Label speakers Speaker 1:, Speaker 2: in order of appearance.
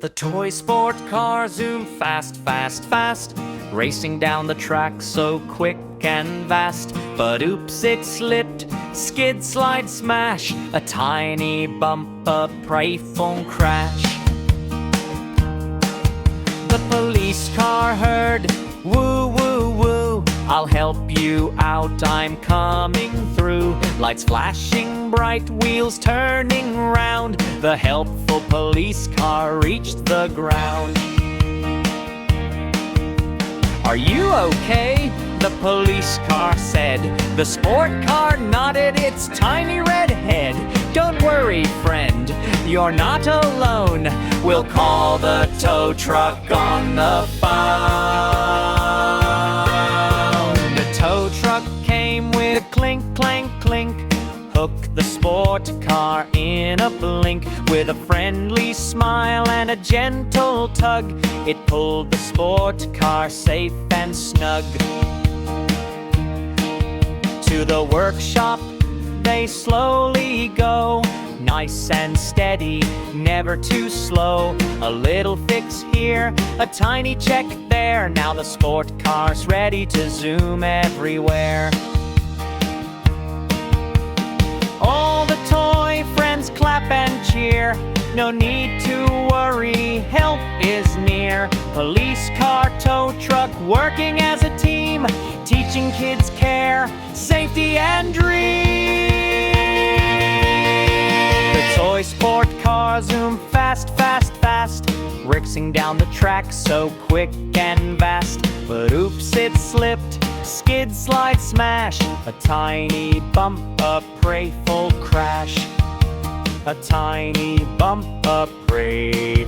Speaker 1: The toy sport car zoomed fast, fast, fast, racing down the track so quick and vast. But oops, it slipped, skid, slide, smash, a tiny bump, a playful crash. The police car heard, woo, woo, woo, I'll help you out, I'm coming through. Lights flashing bright, wheels turning round, the helpful police car reached the ground. Are you okay? The police car said. The sport car nodded its tiny red head. Don't worry, friend, you're not alone. We'll call the tow truck on the phone. The tow truck came with a clink, clank, clink, hooked the sport car in a blink. With a friendly smile and a gentle tug, it pulled the sport car safe and snug. To the workshop they slowly go, nice and steady, never too slow. A little fix here, a tiny check there, now the sport car's ready to zoom everywhere. All the toy friends clap and cheer, no need to worry, help is near. Police car, tow truck, working as a team, teaching kids care, safety and dreams. The toy sport car zoomed fast, fast, fast, racing down the track so quick and vast. But oops, it slipped, skid, slide, smash, a tiny bump, a playful crash. A tiny bump, a playful